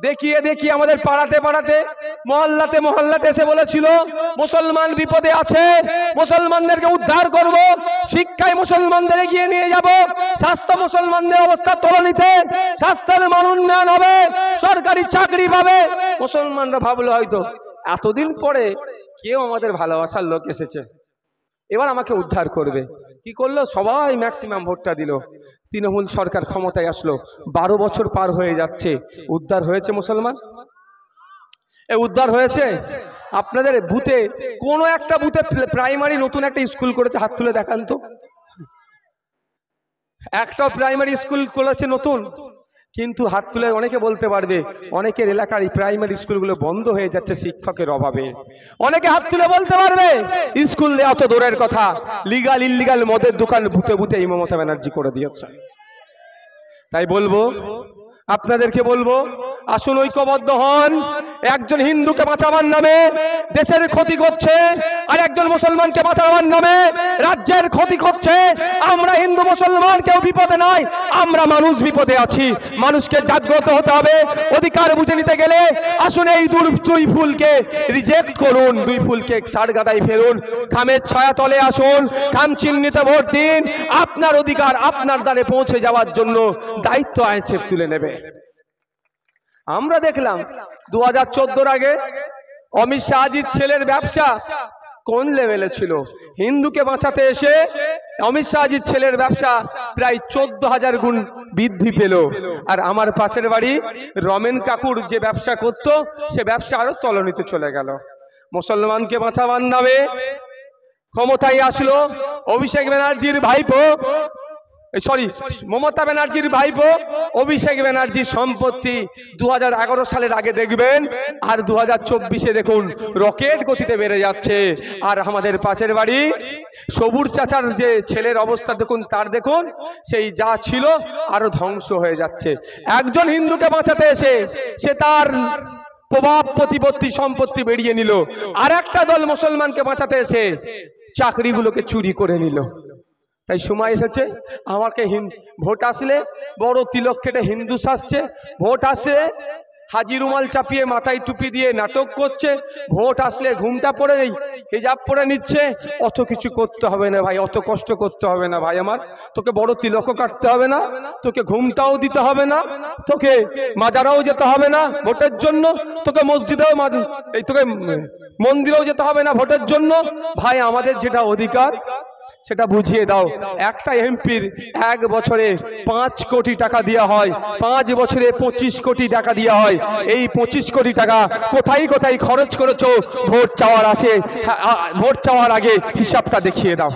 দেখিয়ে দেখিয়ে আমাদের পাড়াতে মহল্লাতে এসে বলেছিল মুসলমান বিপদে আছে, মুসলমানদেরকে উদ্ধার করব, শিক্ষায় মুসলমানদের এগিয়ে নিয়ে যাব, স্বাস্থ্য মুসলমানদের অবস্থা তলানিতে, স্বাস্থ্যের মান উন্নয়ন হবে, সরকারি চাকরি পাবে। মুসলমানরা ভাবলো হয়তো এতদিন পরে কেউ আমাদের ভালোবাসার লোক এসেছে, এবার আমাকে উদ্ধার করবে। কি করলো, সবাই ম্যাক্সিমাম ভোটটা দিল, তৃণমূল সরকার ক্ষমতায় আসলো। 12 বছর পার হয়ে যাচ্ছে, উদ্ধার হয়েছে মুসলমান? উদ্ধার হয়েছে? আপনাদের বুথে কোনো একটা বুথে প্রাইমারি নতুন একটা স্কুল করেছে, হাত তুলে দেখান তো। একটা প্রাইমারি স্কুল করেছে নতুন, কিন্তু হাত তুলে অনেকে বলতে পারবে অনেকের এলাকার প্রাইমারি স্কুলগুলো বন্ধ হয়ে যাচ্ছে শিক্ষকের অভাবে। অনেকে হাত তুলে বলতে পারবে স্কুল দেওয়া তো দূরের কথা, লিগাল ইল্লিগাল মদের দোকান বুথে বুথে এই মমতা ব্যানার্জি করে দিয়েছে। তাই বলবো, আপনাদেরকে বলবো, আসুন ঐক্যবদ্ধ হন। একজন হিন্দুকে বাঁচাবার নামে দেশের ক্ষতি করছে, আর একজন মুসলমানকে বাঁচাবার নামে রাজ্যের ক্ষতি করছে। আমরা হিন্দু মুসলমান কেউ বিপদে নাই, আমরা মানুষ বিপদে আছি। মানুষকে জাগ্রত হতে হবে, অধিকার বুঝে নিতে গেলে আসুন এই দুই ফুলকে রিজেক্ট করুন, দুই ফুলকে সারগাদায় ফেলুন, খামের ছায়া তলে আসুন, খাম চিহ্নিতে ভোট দিন। আপনার অধিকার আপনার দ্বারে পৌঁছে যাওয়ার জন্য দায়িত্ব আইএসএফ তুলে নেবে। আমরা দেখলাম 2014 আগে অমিত শাহজির ছেলের ব্যবসা কোন লেভেলে ছিল। হিন্দুকে বাঁচাতে এসে অমিত শাহজির ছেলের ব্যবসা প্রায় 14,000 গুণ বৃদ্ধি পেল। আর আমার পাশের বাড়ি রমেন কাকুর যে ব্যবসা করত, সে ব্যবসা আরো তলানিতে চলে গেল। মুসলমানকে বাঁচাবার নামে ক্ষমতায় আসলো অভিষেক ব্যানার্জির ভাইপো, মমতা ব্যানার্জির ভাইপো অভিষেক ব্যানার্জির সম্পত্তি 2011 সালের আগে দেখবেন, আর 2024-এ দেখুন রকেট গতিতে বেড়ে যাচ্ছে। আর আমাদের পাশের বাড়ি সবুর চাচার যে ছেলের অবস্থা দেখুন, তার দেখুন সেই যা ছিল আরো ধ্বংস হয়ে যাচ্ছে। একজন হিন্দুকে বাঁচাতে এসে সে তার প্রভাব প্রতিপত্তি সম্পত্তি বেরিয়ে নিল, আর একটা দল মুসলমানকে বাঁচাতে এসে চাকরিগুলোকে চুরি করে নিল। তাই সময় এসেছে আমাকে ভোট আসলে বড় তিলক কেটে হিন্দু সাজছে, ভোট আসলে হাজি রুমাল চাপিয়ে মাথায় টুপি দিয়ে নাটক করছে, ভোট আসলে ঘুমটা পড়ে হিজাব পরে নিচ্ছে। অত কিছু করতে হবে না ভাই, অত কষ্ট করতে হবে না ভাই আমার, তোকে বড় তিলকও কাটতে হবে না, তোকে ঘুমটাও দিতে হবে না, তোকে মাজারাও যেতে হবে না ভোটের জন্য, তোকে মসজিদেও তোকে মন্দিরেও যেতে হবে না ভোটের জন্য। ভাই আমাদের যেটা অধিকার সেটা বুঝিয়ে দাও। একটা এমপির 1 বছরে 5 কোটি টাকা দেওয়া হয়, 5 বছরে 25 কোটি টাকা দেওয়া হয়। এই 25 কোটি টাকা কোথায় কোথায় খরচ করেছো ভোট চাওয়ার আছে, ভোট চাওয়ার আগে হিসাবটা দেখিয়ে দাও।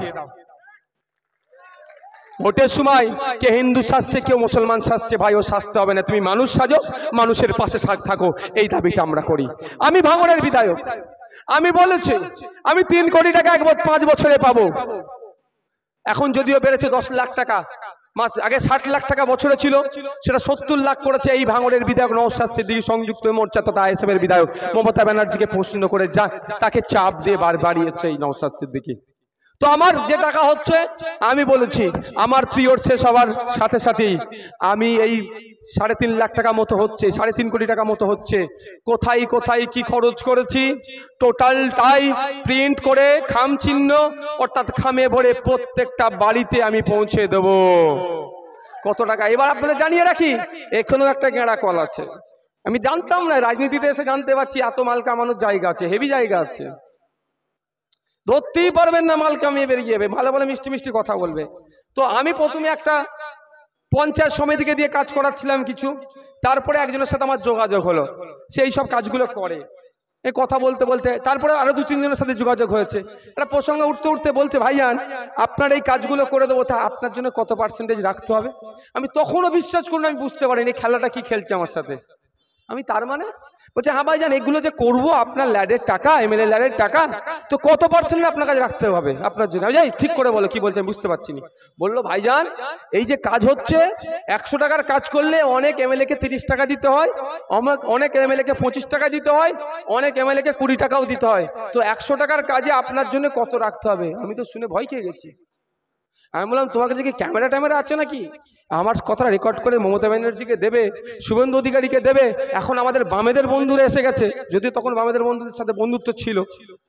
ভোটের সময় কে হিন্দু সাজছে কেউ মুসলমান সাজছে, ভাই ও সাজতে হবে না, তুমি মানুষ সাজো, মানুষের পাশে থাকো, এই দাবিটা আমরা করি। আমি ভাঙড়ের বিধায়ক, আমি বলেছি আমি 3 কোটি টাকা 5 বছরে পাবো। এখন যদিও বেড়েছে 10 লাখ টাকা, মাস আগে 60 লাখ টাকা বছরে ছিল, সেটা 70 লাখ করেছে এই ভাঙড়ের বিধায়ক নওশাদ সিদ্দিকী, সংযুক্ত মোর্চা তথা আইএসএফের বিধায়ক। মমতা ব্যানার্জিকে প্রশ্ন করে যা তাকে চাপ দিয়ে বাড়িয়েছে এই নওশাদ সিদ্দিকী। তো আমার যে টাকা হচ্ছে, আমি বলেছি আমার পিরিয়ড শেষ হওয়ার সাথে সাথেই আমি এই 3.5 লাখ টাকা মতো হচ্ছে, 3.5 কোটি টাকা মতো হচ্ছে, কোথায় কোথায় কি খরচ করেছি টোটালটাই প্রিন্ট করে খাম চিহ্ন অর্থাৎ খামে ভরে প্রত্যেকটা বাড়িতে আমি পৌঁছে দেব। কত টাকা এবার আপনাদের জানিয়ে রাখি, এখনো একটা গেঁড়া কল আছে, আমি জানতাম না, রাজনীতিতে এসে জানতে পারছি এত মাল কামানোর জায়গা আছে, হেভি জায়গা আছে, ধরতেই পারবেন না, মাল কামিয়ে বেরিয়ে যাবে, ভালো ভালো মিষ্টি মিষ্টি কথা বলবে। তো আমি প্রথমে একটা পঞ্চায়েত সমিতিকে দিয়ে কাজ করাচ্ছিলাম কিছু, তারপরে একজনের সাথে আমার যোগাযোগ হলো, সেই সব কাজগুলো করে, এই কথা বলতে বলতে তারপরে আরো 2-3 জনের সাথে যোগাযোগ হয়েছে, একটা প্রসঙ্গ উঠতে উঠতে বলছে ভাইজান আপনার এই কাজগুলো করে দেবো, তা আপনার জন্য কত পার্সেন্টেজ রাখতে হবে। আমি তখনও বিশ্বাস করুন আমি বুঝতে পারিনি খেলাটা কি খেলছে আমার সাথে। আমি তার মানে বলছে হ্যাঁ ভাইজান এগুলো যে করবো আপনার ল্যাডের টাকা, এমএলএ ল্যাডের টাকা, তো কত পার্সেন্ট আপনার কাছে রাখতে হবে আপনার জন্য। আমি যাই ঠিক করে বলো কি বলছে আমি বুঝতে পারছি না। বললো ভাইজান এই যে কাজ হচ্ছে 100 টাকার কাজ করলে অনেক এমএলএ কে 30 টাকা দিতে হয়, অনেক এমএলএ কে 25 টাকা দিতে হয়, অনেক এমএলএ কে 20 টাকাও দিতে হয়, তো 100 টাকার কাজে আপনার জন্য কত রাখতে হবে। আমি তো শুনে ভয় খেয়ে গেছি। আমি বললাম তোমার কাছে কি ক্যামেরা ট্যামেরা আছে নাকি, আমার কথা রেকর্ড করে মমতা ব্যানার্জিকে দেবে, শুভেন্দু অধিকারীকে দেবে। এখন আমাদের বামেদের বন্ধুরা এসে গেছে, যদিও তখন বামেদের বন্ধুদের সাথে বন্ধুত্ব ছিল,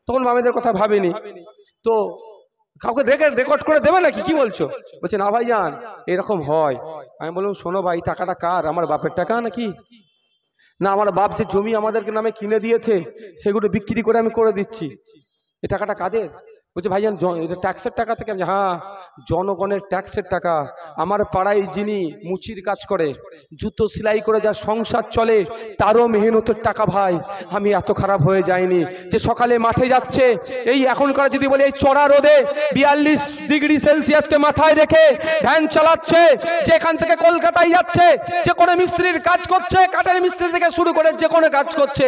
তখন বামেদের কথা ভাবিনি, তো কাউকে দেখে রেকর্ড করে দেবে নাকি, কি বলছো। বলছে না ভাইজান এরকম হয়। আমি বললাম শোনো ভাই টাকাটা কার, আমার বাপের টাকা নাকি, না আমার বাপ যে জমি আমাদেরকে নামে কিনে দিয়েছে সেগুলো বিক্রি করে আমি করে দিচ্ছি, এই টাকাটা কাদের। বলছে ভাইজান এটা ট্যাক্সের টাকা থেকে। হ্যাঁ জনগণের ট্যাক্সের টাকা। আমার পাড়ায় যিনি মুচির কাজ করে, জুতো সেলাই করে যা সংসার চলে, তারও মেহনতের টাকা ভাই। আমি এত খারাপ হয়ে যাইনি যে সকালে মাঠে যাচ্ছে, এই এখনকার যদি বলে এই চড়া রোদে 42 ডিগ্রি সেলসিয়াসকে মাথায় রেখে ভ্যান চালাচ্ছে, যেখান থেকে কলকাতায় যাচ্ছে, যে কোনো মিস্ত্রির কাজ করছে, কাঠের মিস্ত্রি থেকে শুরু করে যে কোনো কাজ করছে,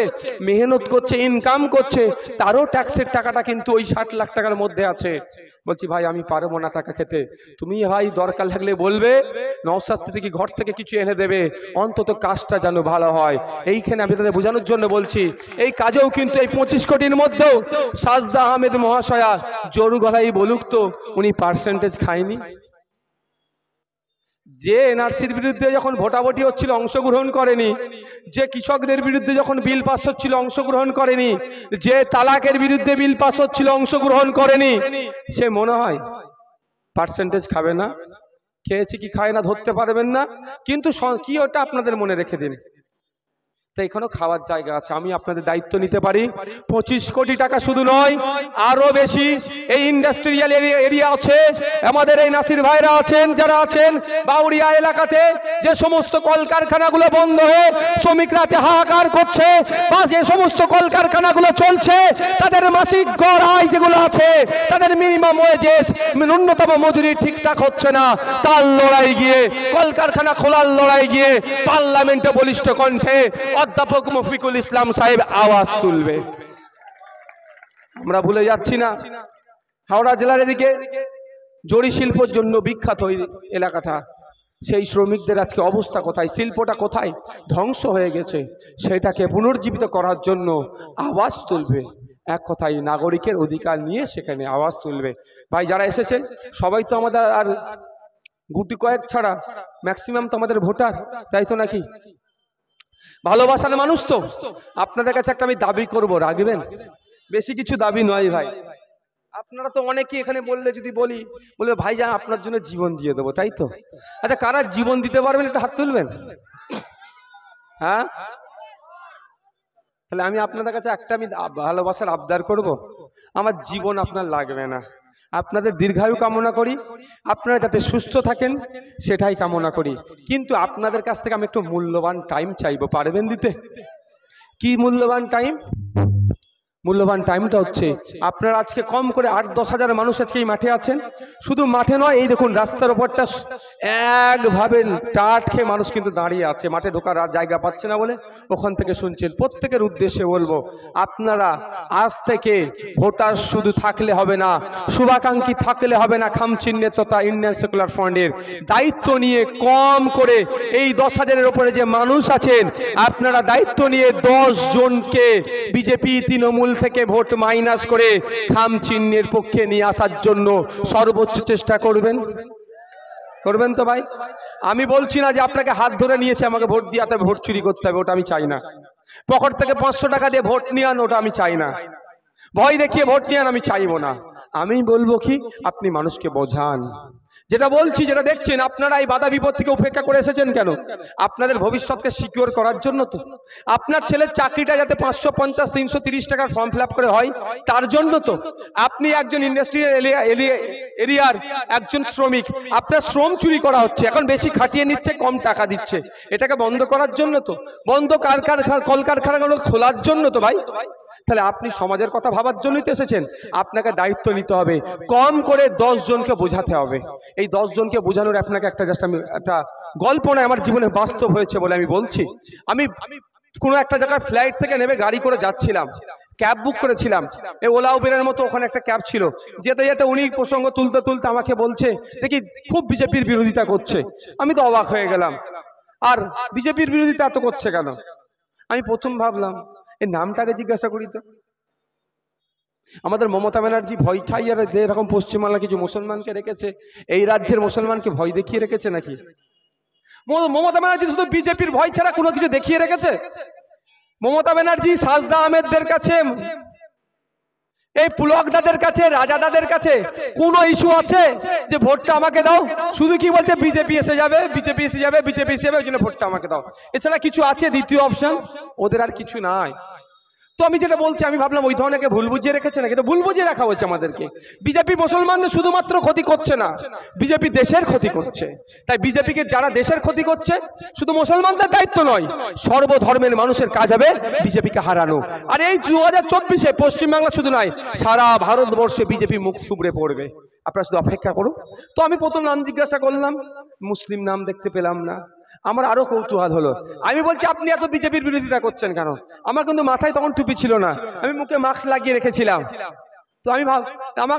মেহনত করছে, ইনকাম করছে, তারও ট্যাক্সের টাকাটা কিন্তু ওই 60 লাখ টাকার মধ্যে আছে। বলছি ভাই আমি পারবো না টাকা খেতে, তুমি ভাই দরকার লাগলে বলবে, নওশাদ সিদ্দিকী ঘর থেকে কিছু এনে দেবে, অন্তত কাজটা যেন ভালো হয়। এইখানে আমি তাদের বোঝানোর জন্য বলছি, এই কাজেও কিন্তু এই 25 কোটির মধ্যেও সাজদা আহমেদ মহাশয়া জোর গলায় বলুক তো উনি পার্সেন্টেজ খায়নি। যে এনআরসির বিরুদ্ধে যখন ভোটাভুটি হচ্ছিল অংশগ্রহণ করেনি, যে কৃষকদের বিরুদ্ধে যখন বিল পাস হচ্ছিল অংশগ্রহণ করেনি, যে তালাকের বিরুদ্ধে বিল পাস হচ্ছিল অংশগ্রহণ করেনি, সে মনে হয় পার্সেন্টেজ খাবে না। খেয়েছি কি খায় না ধরতে পারবেন না, কিন্তু কি ওটা আপনাদের মনে রেখে দিন। তো এখানেও খাওয়ার জায়গা আছে, আমি আপনাদের দায়িত্ব নিতে পারি। 25 কোটি টাকা শুধু নয়, আরো বেশি এই ইন্ডাস্ট্রিয়াল এরিয়া আছে, আমাদের এই নাসির ভাইরা আছেন, যারা আছেন বাউরিয়া এলাকাতে যে সমস্ত কলকারখানাগুলো বন্ধ হয়ে শ্রমিকরা হাহাকার করছে, বা যে সমস্ত কলকারখানাগুলো চলছে তাদের মাসিক গড় আয় যেগুলো আছে, তাদের মিনিমাম ওয়েজেস ন্যূনতম মজুরি ঠিকঠাক হচ্ছে না, তার লড়াই গিয়ে, কলকারখানা খোলার লড়াই গিয়ে পার্লামেন্টে বলিষ্ঠ কণ্ঠে অধ্যাপক মফিকুল ইসলাম সাহেব আওয়াজ তুলবে। আমরা ভুলে যাচ্ছি না, হাওড়া জেলার এদিকে জরি শিল্পের জন্য বিখ্যাত ওই এলাকাটা, সেই শ্রমিকদের আজকে অবস্থা কোথায়, শিল্পটা কোথায় ধ্বংস হয়ে গেছে, সেটাকে পুনর্জীবিত করার জন্য আওয়াজ তুলবে। এক কথায় নাগরিকের অধিকার নিয়ে সেখানে আওয়াজ তুলবে। ভাই যারা এসেছেন সবাই তো আমাদের আর গুটি কয়েক ছাড়া ম্যাক্সিমাম তো আমাদের ভোটার, তাই তো নাকি? ভালোবাসার মানুষ তো। আপনাদের কাছে একটা আমি দাবি করব, রাখবেন? বেশি কিছু দাবি নয় ভাই, আপনারা তো অনেকে এখানে বললে যদি বলি বলবে ভাইজান আপনার জন্য জীবন দিয়ে দেবো, তাই তো? আচ্ছা কারা জীবন দিতে পারবেন একটু হাত তুলবেন। হ্যাঁ তাহলে আমি আপনাদের কাছে একটা আমি ভালোবাসার আবদার করব, আমার জীবন আপনার লাগবে না, আপনাদের দীর্ঘায়ু কামনা করি, আপনারা যাতে সুস্থ থাকেন সেটাই কামনা করি, কিন্তু আপনাদের কাছ থেকে আমি একটু মূল্যবান টাইম চাইবো, পারবেন দিতে? কি মূল্যবান টাইম? মূল্যবান টাইমটা হচ্ছে আপনারা আজকে কম করে 8-10 হাজার মানুষ আজকে এই মাঠে আছেন, শুধু মাঠে নয়, এই দেখুন রাস্তার উপরটা একভাবে টাট খেয়ে মানুষ কিন্তু দাঁড়িয়ে আছে, মাঠে ঢোকার জায়গা পাচ্ছে না বলে ওখান থেকে শুনছেন। প্রত্যেকের উদ্দেশ্যে বলবো, আপনারা আজ থেকে ভোটার শুধু থাকলে হবে না, শুভাকাঙ্ক্ষী থাকলে হবে না, খামচিহ্নের তথা ইন্ডিয়ান সেকুলার ফ্রন্টের দায়িত্ব নিয়ে কম করে এই 10 হাজারের উপরে যে মানুষ আছেন, আপনারা দায়িত্ব নিয়ে 10 জনকে বিজেপি, তৃণমূল, থেকে ভোট মাইনাস করে খাম চিহ্নের পক্ষে নিয়ে আসার জন্য সর্বোচ্চ চেষ্টা করবেন? করবেন তো ভাই? আমি বলছি না যে আপনাকে হাত ধরে নিয়েছে আমাকে ভোট দিয়ে ভোট চুরি করতে হবে, ওটা আমি চাই না। পকেট থেকে 500 টাকা দিয়ে ভোট নিয়ে আন, ওটা আমি চাই না। ভয় দেখিয়ে ভোট নিয়ে আন, আমি চাইবো না। আমি বলবো কি, আপনি মানুষকে বোঝান। যেটা বলছি, যেটা দেখছেন, আপনারা এই বাধা বিপত্তিকে উপেক্ষা করে এসেছেন কেন? আপনাদের ভবিষ্যৎকে সিকিউর করার জন্য তো। আপনার ছেলের চাকরিটা যাতে 550 330 টাকার ফর্ম ফিল আপ করে হয়, তার জন্য তো। আপনি একজন ইন্ডাস্ট্রিয়াল এরিয়ার একজন শ্রমিক, আপনার শ্রম চুরি করা হচ্ছে, এখন বেশি খাটিয়ে নিচ্ছে, কম টাকা দিচ্ছে, এটাকে বন্ধ করার জন্য তো। বন্ধ কলকারখানাগুলো খোলার জন্য তো ভাই। তাহলে আপনি সমাজের কথা ভাবার জন্যই তো এসেছেন। আপনাকে দায়িত্ব নিতে হবে, কম করে 10 জনকে বোঝাতে হবে। এই 10 জনকে বোঝানোর আপনাকে একটা জাস্ট আমি একটা গল্প নয়, আমার জীবনে বাস্তব হয়েছে বলে আমি বলছি। আমি কোনো একটা জায়গায় ফ্লাইট থেকে নেমে গাড়ি করে যাচ্ছিলাম, ক্যাব বুক করেছিলাম, এই ওলা উবেরের মতো ওখানে একটা ক্যাব ছিল। যেতে যেতে উনি প্রসঙ্গ তুলতে তুলতে আমাকে বলছে, দেখি খুব বিজেপির বিরোধিতা করছে। আমি তো অবাক হয়ে গেলাম, আর বিজেপির বিরোধিতা এত করছে কেন? আমি প্রথম ভাবলাম এই নামটাকে জিজ্ঞাসা করি তো। আমাদের মমতা ব্যানার্জি ভয় খাইয়ে এরকম পশ্চিমবাংলা কিছু মুসলমানকে রেখেছে, এই রাজ্যের মুসলমানকে ভয় দেখিয়ে রেখেছে নাকি? মমতা ব্যানার্জি শুধু বিজেপির ভয় ছাড়া কোনো কিছু দেখিয়ে রেখেছে? মমতা ব্যানার্জি সাজদা আহমেদদের কাছে, এই পুলকদাদের কাছে, রাজাদাদের কাছে কোনো ইস্যু আছে যে ভোটটা আমাকে দাও? শুধু কি বলছে, বিজেপি এসে যাবে, বিজেপি এসে যাবে, বিজেপি এসে যাবে, ওই জন্য ভোটটা আমাকে দাও। এছাড়া কিছু আছে দ্বিতীয় অপশন? ওদের আর কিছু নাই। তো আমি যেটা বলছি, আমি ভাবলাম ওই ধরনের ভুল বুঝিয়ে রেখেছে নাকি? এটা ভুল বুঝিয়ে রাখা হয়েছে আমাদেরকে। বিজেপি মুসলমানদের শুধুমাত্র ক্ষতি করছে না, বিজেপি দেশের ক্ষতি করছে। তাই বিজেপিকে যারা দেশের ক্ষতি করছে, শুধু মুসলমানদের দায়িত্ব নয়, সর্বধর্মের মানুষের কাজ হবে বিজেপিকে হারানো। আর এই 2024-এ পশ্চিমবাংলা শুধু নয়, সারা ভারতবর্ষে বিজেপি মুখ থুবড়ে পড়বে। আপনারা শুধু অপেক্ষা করুন। তো আমি প্রথম নাম জিজ্ঞাসা করলাম, মুসলিম নাম দেখতে পেলাম না। আমার আরো কৌতূহল হলো। আমি বলছি, আপনি এত বিজেপির বিরোধিতা করছেন কেন? আমার কিন্তু মাথায় তখন টুপি ছিল না, আমি মুখে মাস্ক লাগিয়ে রেখেছিলাম। তো আমি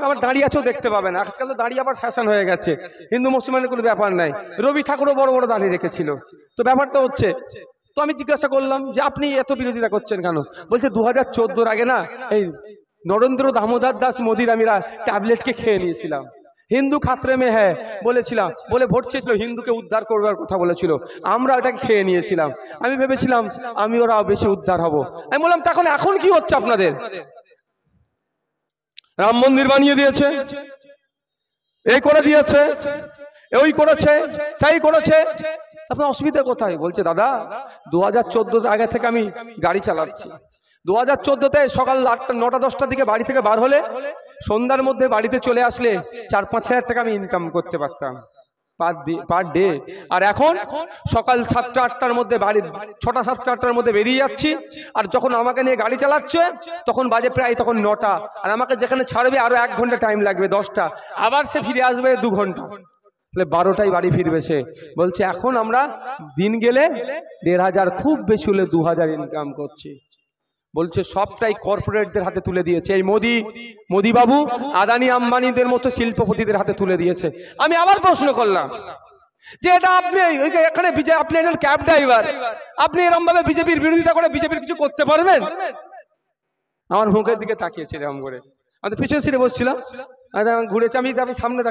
আমার দাঁড়িয়ে আছেও দেখতে পাবেন। আজকাল তো দাঁড়িয়ে আবার ফ্যাশন হয়ে গেছে, হিন্দু মুসলমানের কোনো ব্যাপার নাই। রবি ঠাকুরও বড় বড় দাঁড়িয়ে রেখেছিল। তো ব্যাপারটা হচ্ছে, তো আমি জিজ্ঞাসা করলাম যে আপনি এত বিরোধিতা করছেন কেন? বলছে 2014-এর আগে না, এই নরেন্দ্র দামোদর দাস মোদির আমি ট্যাবলেটকে খেয়ে নিয়েছিলাম, হিন্দু খাতরে মে হ্যাঁ বলেছিলাম, বলে ভোট চেয়েছিল, হিন্দুকে উদ্ধার করবার কথা বলেছিল, আমরা ওটাকে খেয়ে নিয়েছিলাম। আমি ভেবেছিলাম আমি ওরা বেশি উদ্ধার হব। আমি বললাম, তখন এখন কি হচ্ছে আপনাদের? রাম মন্দির বানিয়ে দিয়েছে, এই করে দিয়েছে, ওই করেছে, সেই করেছে, আপনার অসুবিধা কোথায়? বলছে, দাদা 2014 আগে থেকে আমি গাড়ি চালাচ্ছি। 2014-তে সকাল 8টা 9টা 10টার দিকে বাড়ি থেকে বার হলে সন্ধ্যার মধ্যে বাড়িতে চলে আসলে 4-5 হাজার টাকা আমি ইনকাম করতে পারতাম পার ডে। আর এখন সকাল 7টা 8টার মধ্যে বাড়ি, 6টা 7টা 8টার মধ্যে বেরিয়ে যাচ্ছি, আর যখন আমাকে নিয়ে গাড়ি চালাচ্ছে তখন বাজে প্রায় তখন 9টা, আর আমাকে যেখানে ছাড়বে আরো 1 ঘন্টা টাইম লাগবে, 10টা, আবার সে ফিরে আসবে 2 ঘন্টা, তাহলে 12টায় বাড়ি ফিরবে সে। বলছে এখন আমরা দিন গেলে 1500, খুব বেশি হলে 2000 ইনকাম করছি। বলছে সবটাই কর্পোরেটদের হাতে তুলে দিয়েছে এই মোদি বাবু, আদানি আম্বানিদের মতো শিল্পপতিদের হাতে তুলে দিয়েছে। আমি আবার প্রশ্ন করলাম যে এটা আপনি এখানে আপনি একজন ক্যাব ড্রাইভার, আপনি এরকম ভাবে বিজেপির বিরোধিতা করে বিজেপির কিছু করতে পারবেন? আমার মুখের দিকে তাকিয়েছে এরকম করে। আমি পিছনে সিটে বসছিলাম, ঘুরেছে, আমি সামনে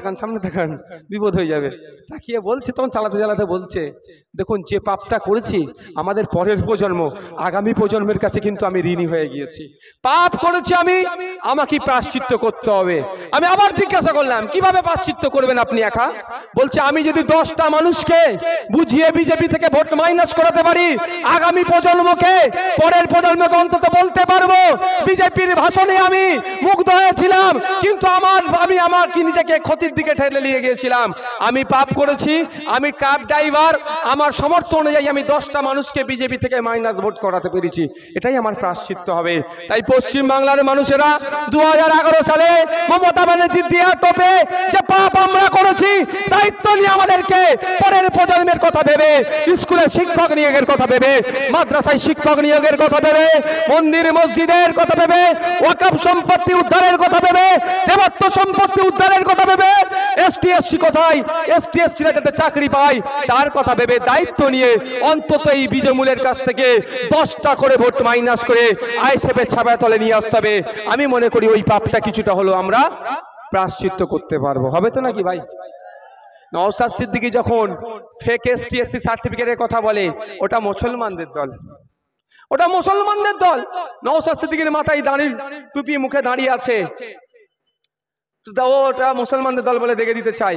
দেখান বিপদ হয়ে যাবে। তাকিয়ে বলছে, তখন চালাতে বলছে, দেখুন যে পাপটা করেছি আমাদের পরের প্রজন্ম, আগামী প্রজন্মের কাছে কিন্তু আমি ঋণী হয়ে গিয়েছি। পাপ করেছি আমি, আমাকে প্রায়শ্চিত্ত করতে হবে। আমি আবার জিজ্ঞাসা করলাম, কিভাবে প্রায়শ্চিত্ত করবেন আপনি একা? বলছে, আমি যদি 10টা মানুষকে বুঝিয়ে বিজেপি থেকে ভোট মাইনাস করাতে পারি, আগামী প্রজন্মকে, পরের প্রজন্মকে অন্তত বলতে পারবো বিজেপির ভাষণে আমি মুগ্ধ হয়েছিলাম, কিন্তু আমি আমার কি নিজেকে ক্ষতির দিকে ঠেলে নিয়ে গিয়েছিলাম। আমি পাপ করেছি, আমি ক্যাব ড্রাইভার, আমার সামর্থ্য অনুযায়ী আমি 10টা মানুষকে বিজেপি থেকে মাইনাস ভোট করাতে পেরেছি, এটাই আমার প্রায়শ্চিত্ত হবে। তাই পশ্চিম বাংলার মানুষেরা 2011 সালে মমতা ব্যানার্জির দেয়া টোপে যে পাপ আমরা করেছি, দায়িত্ব নিয়ে আমাদেরকে পরের প্রজন্মের কথা ভেবে, স্কুলে শিক্ষক নিয়োগের কথা ভেবে, মাদ্রাসায় শিক্ষক নিয়োগের কথা ভেবে, মন্দির মসজিদের কথা ভেবে, ওয়াকফ সম্পত্তি উদ্ধারের কথা ভেবে, দেবত্ব সম্পত্তি উদ্ধারের কথা ভেবে, এসটি এসসি কোথায়, এসটি এসসিরা যাতে চাকরি পায় তার কথা ভেবে দায়িত্ব নিয়ে অন্তত এই বিজেমূলের কাছ থেকে 10টা করে ভোট মাইনাস করে আইএসএফের ছায়া তলে নিয়ে আসতে হবে। আমি মনে করি ওই পাপটা কিছুটা হলো আমরা প্রায়শ্চিত্ত করতে পারবো। হবে তো নাকি ভাই? নওশাদ সিদ্দিকী যখন ফেক এসটি এসসি সার্টিফিকেটের কথা বলে, ওটা মুসলমানদের দল, ওটা মুসলমানদের দল। নওশাদ সিদ্দিকীর মাথায় দাঁড়িয়ে টুপি মুখে দাঁড়িয়ে আছে, ওটা মুসলমানদের দল বলে দেখে দিতে চাই।